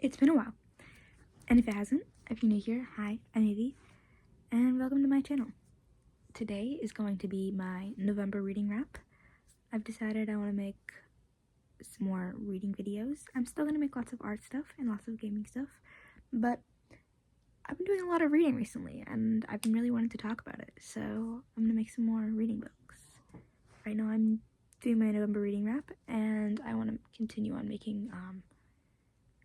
It's been a while, and if it hasn't, if you're new here, hi, I'm Evie, and welcome to my channel. Today is going to be my November reading wrap. I've decided I want to make some more reading videos. I'm still going to make lots of art stuff and lots of gaming stuff, but I've been doing a lot of reading recently, and I've been really wanting to talk about it, so I'm going to make some more reading books. Right now I'm doing my November reading wrap, and I want to continue on making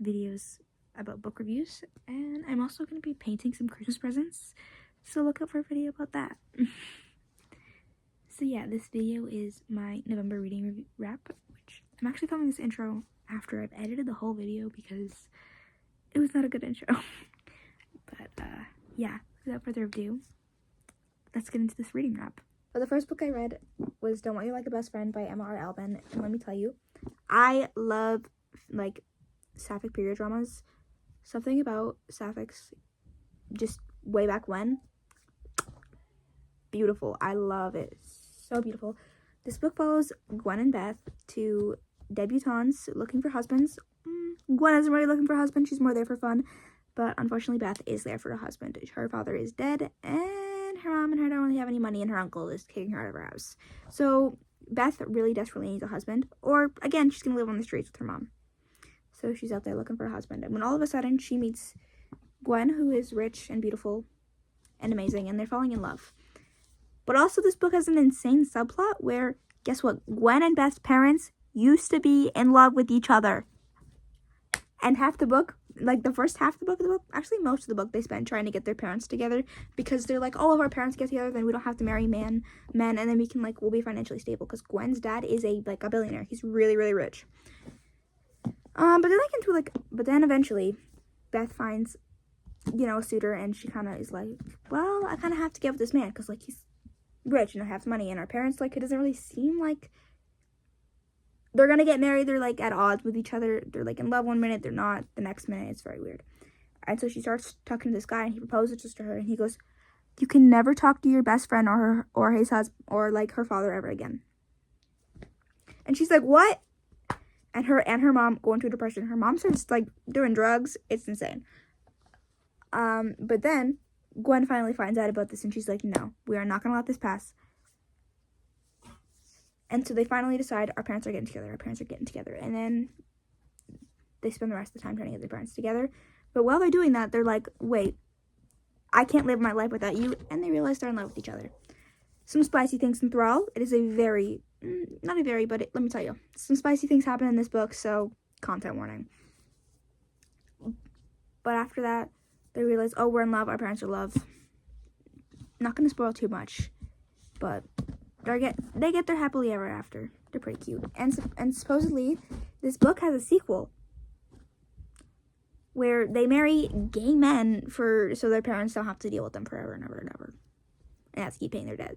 videos about book reviews, and I'm also going to be painting some Christmas presents, so look out for a video about that. So yeah, this video is my November reading wrap, which I'm actually filming this intro after I've edited the whole video because it was not a good intro. But yeah, without further ado, let's get into this reading wrap. So the first book I read was Don't Want You Like a Best Friend by Emma R. Albin, and let me tell you, I love sapphic period dramas. Something about sapphics just way back when, beautiful. I love it, so beautiful. This book follows Gwen and Beth, two debutantes looking for husbands. Gwen isn't really looking for a husband, she's more there for fun, but unfortunately Beth is there for a husband. Her father is dead, and her mom and her don't really have any money, and her uncle is kicking her out of her house. So Beth really desperately needs a husband, or again, she's gonna live on the streets with her mom. So she's out there looking for a husband. And when all of a sudden she meets Gwen, who is rich and beautiful and amazing, and they're falling in love. But also this book has an insane subplot where, guess what? Gwen and Beth's parents used to be in love with each other. And half the book, like the first half of the book, actually most of the book, they spend trying to get their parents together because they're like, oh, if our parents get together, then we don't have to marry men, and then we can, we'll be financially stable, because Gwen's dad is a billionaire. He's really, really rich. But then eventually Beth finds, a suitor, and she kind of is like, well, I kind of have to get with this man because, he's rich and has money, and our parents, it doesn't really seem like they're gonna get married. They're, at odds with each other. They're, in love one minute, they're not the next minute. It's very weird. And so she starts talking to this guy, and he proposes to her, and he goes, you can never talk to your best friend or his husband or, her father ever again. And she's like, what? And her mom go into a depression. Her mom starts, doing drugs. It's insane. But then Gwen finally finds out about this, and she's like, no, we are not going to let this pass. And so they finally decide, our parents are getting together. And then they spend the rest of the time trying to get their parents together. But while they're doing that, they're like, wait, I can't live my life without you. And they realize they're in love with each other. Some spicy things enthrall. It is let me tell you, some spicy things happen in this book, so content warning. But after that, they realize, oh, we're in love, our parents are in love. Not gonna spoil too much, but they get their happily ever after. They're pretty cute. And supposedly, this book has a sequel where they marry gay men so their parents don't have to deal with them forever and ever and ever. And have to keep paying their debt,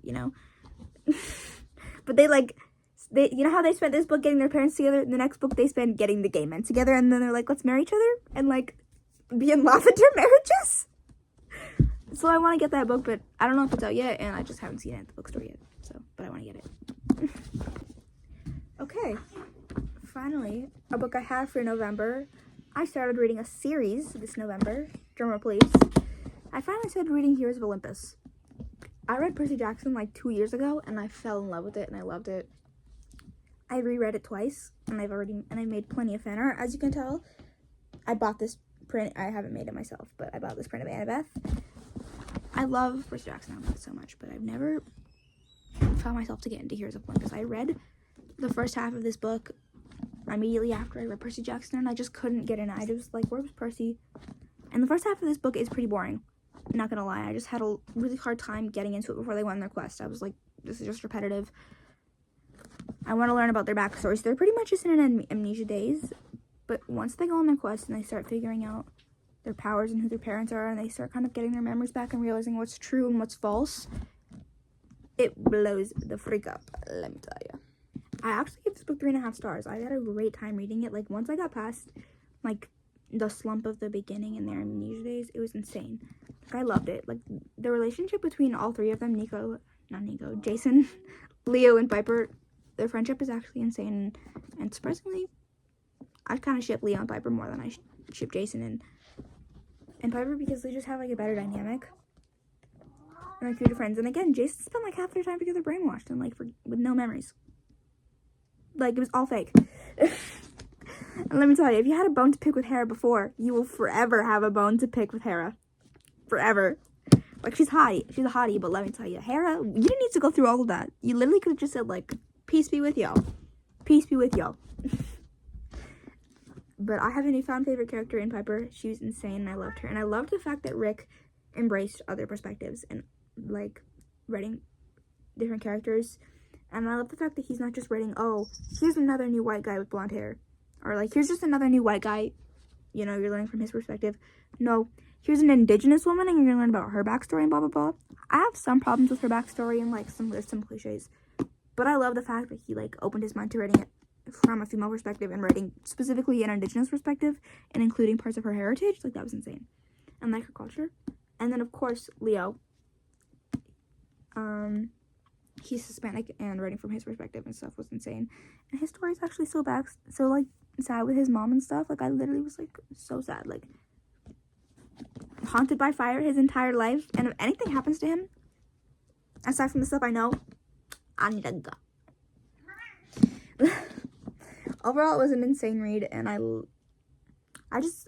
But they how they spent this book getting their parents together, the next book they spend getting the gay men together, and then they're like, let's marry each other and be in lavender marriages. So I want to get that book, but I don't know if it's out yet, and I just haven't seen it at the bookstore yet. But I want to get it. Okay, finally, a book I have for November. I started reading a series this November. Drumroll please. I finally started reading Heroes of Olympus. I read Percy Jackson 2 years ago, and I fell in love with it, and I loved it. I reread it twice, and I made plenty of fan art. As you can tell, I bought this print. I haven't made it myself, but I bought this print of Annabeth. I love Percy Jackson so much, but I've never found myself to get into Heroes of Olympus. I read the first half of this book immediately after I read Percy Jackson, and I just couldn't get in. I was like, where was Percy? And the first half of this book is pretty boring. Not gonna lie, I just had a really hard time getting into it before they went on their quest. I was like, this is just repetitive. I want to learn about their backstories. They're pretty much just in an amnesia daze, but once they go on their quest and they start figuring out their powers and who their parents are, and they start kind of getting their memories back and realizing what's true and what's false, it blows the freak up, let me tell you. I actually give this book 3.5 stars. I had a great time reading it. Once I got past, the slump of the beginning and their amnesia days, it was insane. I loved it. The relationship between all three of them, Jason, Leo, and Piper, their friendship is actually insane. And surprisingly, I kind of ship Leo and Piper more than I ship Jason and Piper because they just have like a better dynamic. And like cuter friends. And again, Jason spent like half their time together brainwashed and like with no memories. Like it was all fake. And let me tell you, if you had a bone to pick with Hera before, you will forever have a bone to pick with Hera. Forever. Like, she's hottie. She's a hottie, but let me tell you, Hera, you didn't need to go through all of that. You literally could have just said, like, peace be with y'all. Peace be with y'all. But I have a newfound favorite character in Piper. She was insane, and I loved her. And I loved the fact that Rick embraced other perspectives and, like, writing different characters. And I love the fact that he's not just writing, oh, here's another new white guy with blonde hair. Or, like, here's just another new white guy. You know, you're learning from his perspective. No, here's an indigenous woman, and you're going to learn about her backstory and blah, blah, blah. I have some problems with her backstory, and, like, there's some cliches. But I love the fact that he, like, opened his mind to writing it from a female perspective and writing specifically an indigenous perspective and including parts of her heritage. Like, that was insane. And, like, her culture. And then, of course, Leo. He's Hispanic, and writing from his perspective and stuff was insane. And his story is actually so like, sad with his mom and stuff. Like, I literally was, like, so sad. Like, haunted by fire his entire life. And if anything happens to him, aside from the stuff I know, I need to go. Overall, it was an insane read, and I just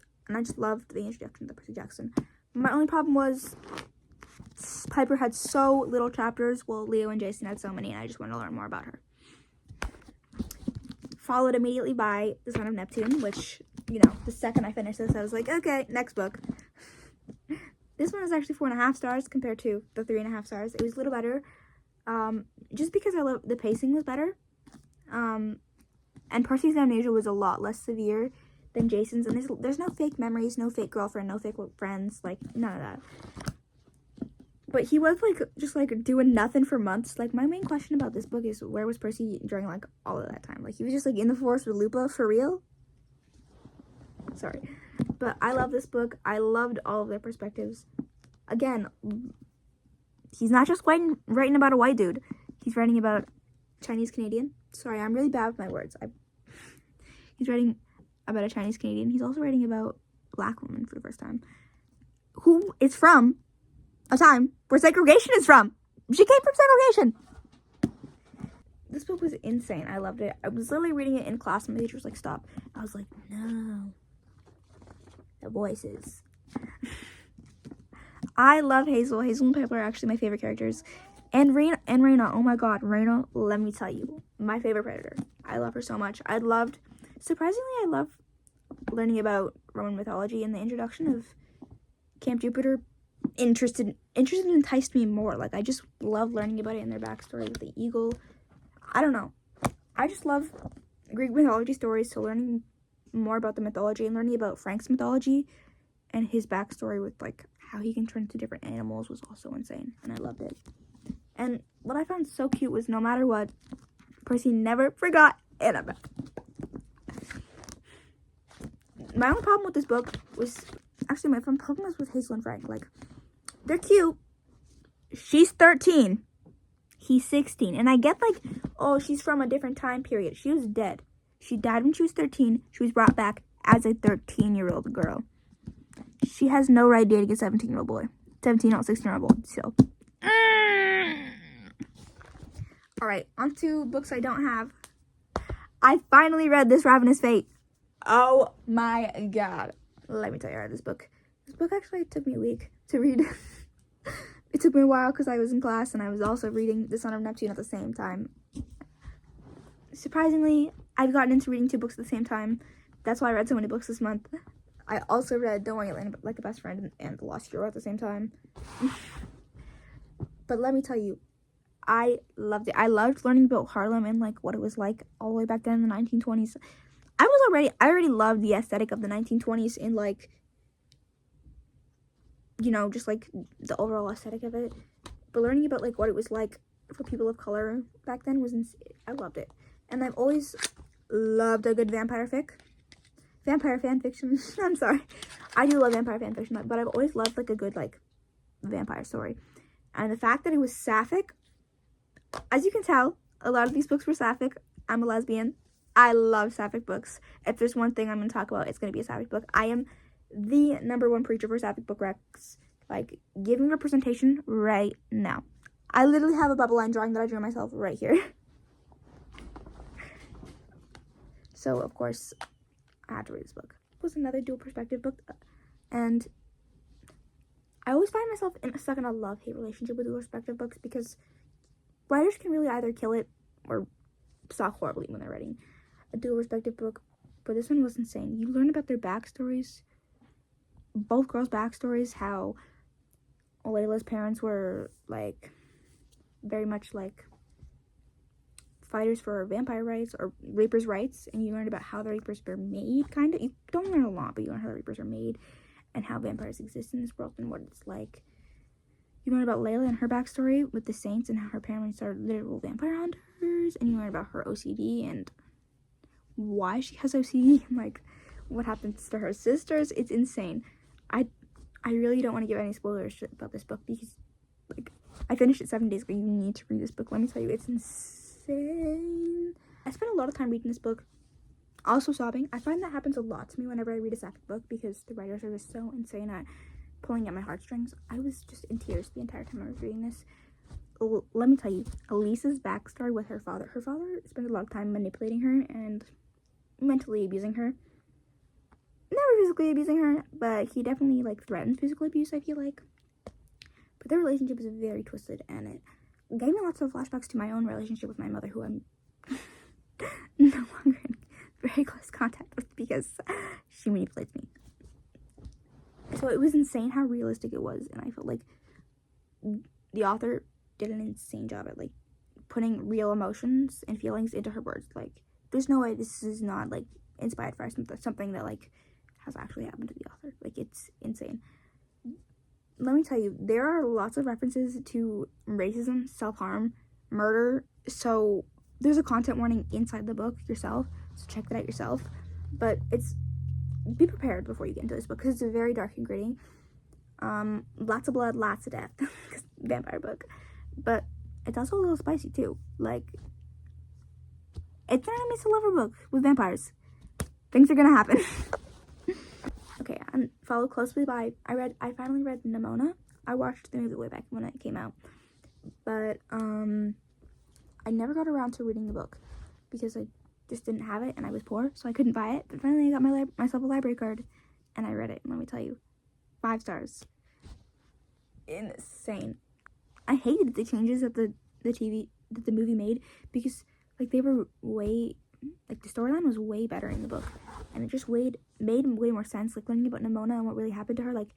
loved the introduction to Percy Jackson. My only problem was Piper had so little chapters, while Leo and Jason had so many, and I just wanted to learn more about her. Followed immediately by The Son of Neptune, which, you know, the second I finished this, I was like, okay, next book. This one was actually 4.5 stars compared to the 3.5 stars. It was a little better, just because I love the pacing was better. And Percy's amnesia was a lot less severe than Jason's, and there's no fake memories, no fake girlfriend, no fake friends, like, none of that. But he was, like, just, like, doing nothing for months. Like, my main question about this book is, where was Percy during, like, all of that time? Like, he was just, like, in the forest with Lupa, for real? Sorry. But I love this book. I loved all of their perspectives. Again, he's not just writing about a white dude. He's writing about Chinese Canadian. Sorry, I'm really bad with my words. He's writing about a Chinese Canadian. He's also writing about a black woman for the first time, who is from a time where segregation is from. She came from segregation. This book was insane. I loved it. I was literally reading it in class, and my teacher was like, stop. I was like, no. The voices. I love Hazel. Hazel and Piper are actually my favorite characters. And Raina, oh my god, Raina, let me tell you, my favorite predator. I love her so much. Surprisingly, I love learning about Roman mythology, and the introduction of Camp Jupiter enticed me more. Like, I just love learning about it and their backstory with the eagle. I don't know. I just love Greek mythology stories, so learning more about the mythology and learning about Frank's mythology and his backstory with, like, how he can turn into different animals was also insane, and I loved it. And what I found so cute was, no matter what, Percy never forgot Annabelle. My only problem with this book was, actually, my problem was with Hazel and Frank. Like, they're cute. She's 13. He's 16. And I get, like, oh, she's from a different time period. She was dead. She died when she was 13. She was brought back as a 13-year-old girl. She has no right dating a 17-year-old boy. 17, not 16-year-old boy. So. Alright, on to books I don't have. I finally read This Ravenous Fate. Oh my god. Let me tell you, I read this book. This book actually took me a week to read. It took me a while because I was in class and I was also reading The Son of Neptune at the same time. Surprisingly, I've gotten into reading 2 books at the same time. That's why I read so many books this month. I also read Don't Want You Like a Best Friend and The Lost Hero at the same time. But let me tell you, I loved it. I loved learning about Harlem and, like, what it was like all the way back then in the 1920s. I already loved the aesthetic of the 1920s and, like, you know, just, like, the overall aesthetic of it. But learning about, like, what it was like for people of color back then was insane. I loved it. And I've always loved a good vampire fan fiction. I'm sorry. I do love vampire fan fiction, but I've always loved, like, a good, like, vampire story. And the fact that it was sapphic, as you can tell, a lot of these books were sapphic. I'm a lesbian. I love sapphic books. If there's one thing I'm going to talk about, it's going to be a sapphic book. I am the #1 preacher for sapphic book recs. Like, give me representation right now. I literally have a bubble line drawing that I drew myself right here. So, of course, I had to read this book. It was another dual perspective book. And I always find myself stuck in a love-hate relationship with dual perspective books because writers can really either kill it or suck horribly when they're writing a dual perspective book. But this one was insane. You learn about their backstories. Both girls' backstories, how Layla's parents were, like, very much, like, fighters for vampire rights or Reapers' rights, and you learn about how the Reapers were made, kind of. You don't learn a lot, but you learn how the Reapers are made and how vampires exist in this world and what it's like. You learn about Layla and her backstory with the Saints and how her parents are literal vampire hunters, and you learn about her OCD and why she has OCD and, like, what happens to her sisters. It's insane. I really don't want to give any spoilers about this book because, like, I finished it 7 days ago. You need to read this book. Let me tell you, it's insane. I spent a lot of time reading this book, also sobbing. I find that happens a lot to me whenever I read a sapphic book because the writers are just so insane at pulling at my heartstrings. I was just in tears the entire time I was reading this. Let me tell you, Elisa's backstory with her father. Her father spent a lot of time manipulating her and mentally abusing her. Never physically abusing her, but he definitely, like, threatens physical abuse, I feel like. But their relationship is very twisted, and it gave me lots of flashbacks to my own relationship with my mother, who I'm no longer in very close contact with because she manipulates me. So it was insane how realistic it was, and I felt like the author did an insane job at, like, putting real emotions and feelings into her words. Like, there's no way this is not, like, inspired by something that, like, has actually happened to the author. Like, it's insane. Let me tell you, there are lots of references to racism, self-harm, murder, so there's a content warning inside the book yourself, so check that out yourself. But be prepared before you get into this book, because it's very dark and gritty. Lots of blood, lots of death. Vampire book. But it's also a little spicy, too. Like, it's an enemies to lover book with vampires. Things are gonna happen. Okay, and followed closely by, I finally read Nimona. I watched the movie way back when it came out. But, I never got around to reading the book because I just didn't have it and I was poor, so I couldn't buy it. But finally I got myself a library card and I read it. And let me tell you, 5 stars. Insane. I hated the changes that the movie made because, like, they were way, like, the storyline was way better in the book, and it just made way more sense, like, learning about Nimona and what really happened to her, like,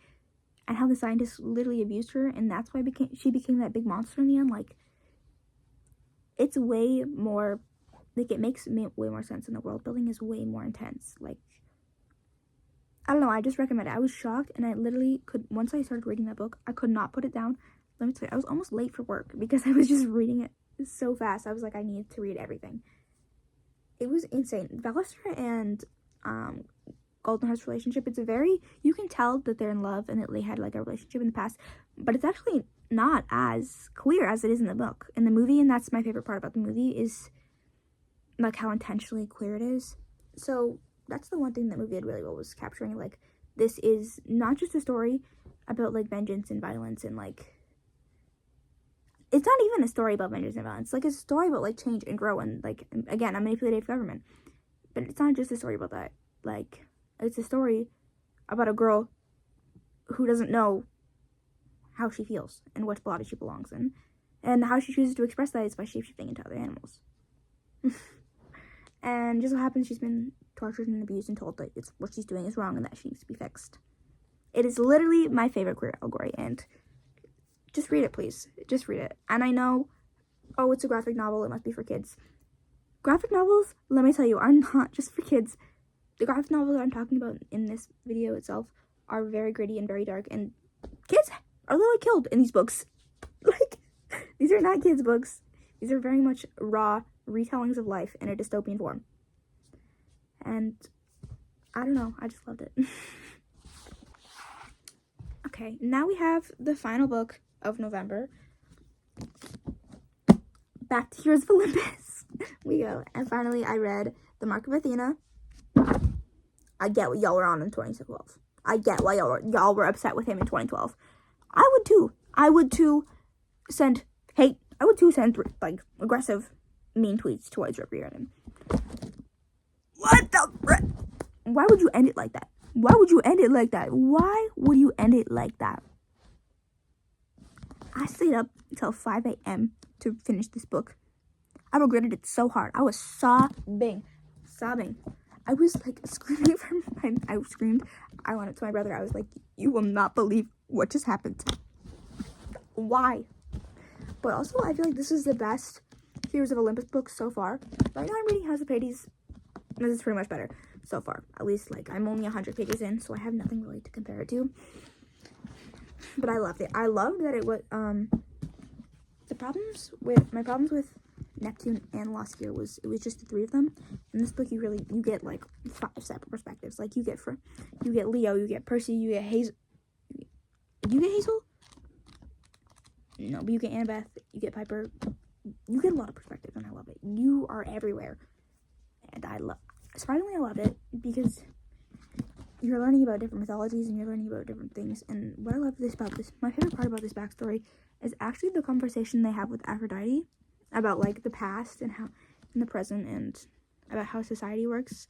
and how the scientists literally abused her, and that's why she became that big monster in the end. Like, it's way more, like, it makes way more sense, and the world building is way more intense. Like, I don't know, I just recommend it. I was shocked, and I literally once I started reading that book, I could not put it down. Let me tell you, I was almost late for work because I was just reading it so fast. I was like, I need to read everything. It was insane. Valister and Goldenheart's relationship, you can tell that they're in love and that they had, like, a relationship in the past, but it's actually not as clear as it is in the book. In the movie, and that's my favorite part about the movie, is, like, how intentionally clear it is. So that's the one thing that movie did really well, was capturing, like, this is not just a story about, like, vengeance and violence and, like, it's not even a story about vengeance and violence. Like, it's a story about, like, change and grow and, like, again, a manipulative government. But it's not just a story about that. Like, it's a story about a girl who doesn't know how she feels and which body she belongs in. And how she chooses to express that is by shapeshifting into other animals. And just so happens she's been tortured and abused and told that what she's doing is wrong and that she needs to be fixed. It is literally my favorite queer allegory, and just read it, please. Just read it. And I know, oh, it's a graphic novel, it must be for kids. Graphic novels, let me tell you, are not just for kids. The graphic novels that I'm talking about in this video itself are very gritty and very dark, and kids are literally killed in these books. Like, these are not kids' books. These are very much raw retellings of life in a dystopian form. And I don't know, I just loved it. Okay, now we have the final book of November. Back to Heroes of Olympus. We go. And finally I read The Mark of Athena. I get what y'all were on in 2012. I get why y'all were upset with him in 2012. I would too. I would too send hate. I would too send like aggressive, mean tweets towards Rip Riordan. What the frick? Why would you end it like that? Why would you end it like that? Why would you end it like that? I stayed up until 5 a.m. to finish this book. I regretted it so hard. I was sobbing. I was like screaming I screamed. I went up to my brother. I was like, you will not believe what just happened. Why? But also, I feel like this is the best Heroes of Olympus book so far. Right now, I'm reading House of Hades. This is pretty much better so far. At least, like, I'm only 100 pages in, so I have nothing really to compare it to. But I loved it. I loved that it was, my problems with Neptune and Lost Gear was, it was just the three of them. In this book, you get, like, 5 separate perspectives. Like, you get Leo, you get Percy, you get Hazel. You get Hazel? No, but you get Annabeth, you get Piper. You get a lot of perspectives, and I love it. You are everywhere. And surprisingly, I love it, because you're learning about different mythologies, and you're learning about different things. And what I love my favorite part about this backstory is actually the conversation they have with Aphrodite about, like, the past and how, in the present, and about how society works.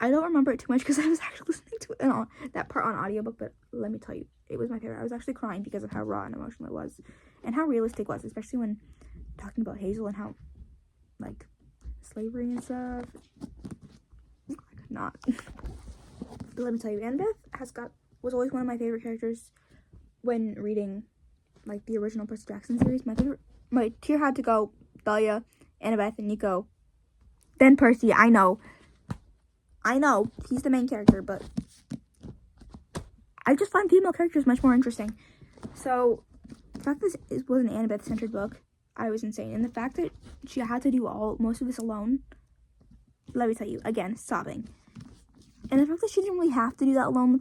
I don't remember it too much because I was actually listening to it that part on audiobook, but let me tell you, it was my favorite. I was actually crying because of how raw and emotional it was, and how realistic it was, especially when talking about Hazel and how, like, slavery and stuff. I could not. But let me tell you, Annabeth was always one of my favorite characters when reading, like, the original Percy Jackson series. My tier had to go Dahlia, Annabeth, and Nico. Then Percy. I know, he's the main character, but I just find female characters much more interesting. So, the fact that this was an Annabeth-centered book, I was insane. And the fact that she had to do most of this alone, let me tell you, again, sobbing. And the fact that she didn't really have to do that alone, the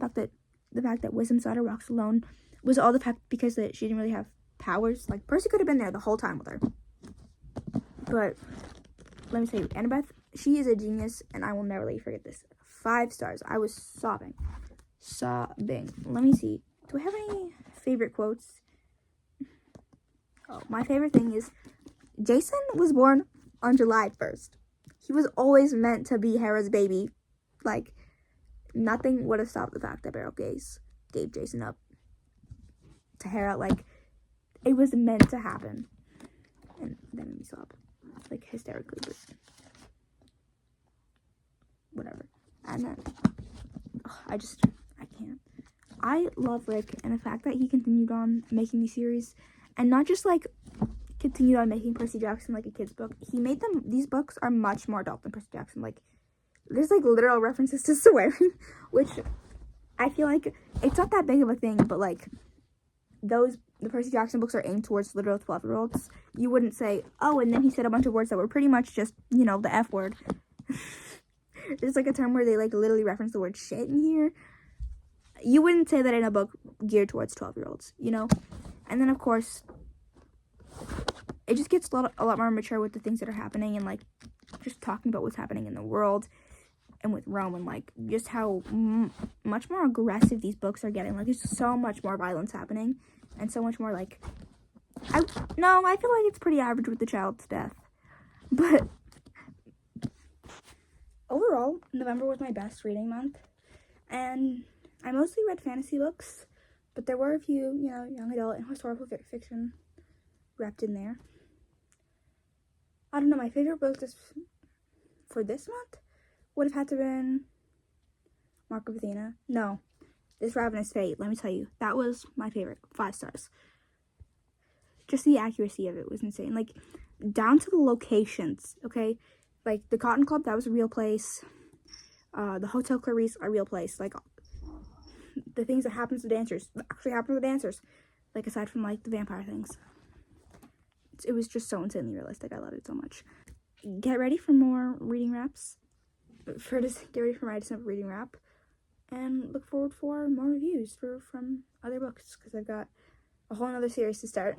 fact that Wisdom's Daughter walks alone, was all the fact because that she didn't really have powers. Like, Percy could have been there the whole time with her. But, let me tell you, Annabeth, she is a genius, and I will never let you forget this. 5 stars. I was sobbing. Let me see. Do I have any favorite quotes? Oh, my favorite thing is, Jason was born on July 1st. He was always meant to be Hera's baby. Like, nothing would have stopped the fact that Beryl gave Jason up to Hera. Like, it was meant to happen. And that made me sob. Like, hysterically, but whatever. And then, I can't. I love Rick, and the fact that he continued on making these series, and not just, like, continued on making Percy Jackson like a kid's book. These books are much more adult than Percy Jackson. Like, there's, like, literal references to swearing, which I feel like it's not that big of a thing, but, like, the Percy Jackson books are aimed towards literal 12-year-olds. You wouldn't say, oh, and then he said a bunch of words that were pretty much just, the F word. There's, like, a term where they, like, literally reference the word shit in here. You wouldn't say that in a book geared towards 12-year-olds, And then, of course, it just gets a lot more mature with the things that are happening, and, like, just talking about what's happening in the world and with Rome, and, like, just how much more aggressive these books are getting. Like, there's so much more violence happening, and so much more, like, I feel like it's pretty average with the child's death. But overall, November was my best reading month, and I mostly read fantasy books, but there were a few, young adult and historical fiction wrapped in there. I don't know, my favorite book for this month would have had to been Mark of Athena. No, This Ravenous Fate, let me tell you, that was my favorite. 5 stars. Just the accuracy of it was insane. Like, down to the locations, okay? Like, the Cotton Club, that was a real place. The Hotel Clarice, a real place. Like, the things that happen to the dancers actually happen to the dancers. Like, aside from, like, the vampire things. It was just so insanely realistic. I loved it so much. Get ready for more reading wraps. Get ready for my December reading wrap. And look forward for more reviews from other books. Because I've got a whole other series to start.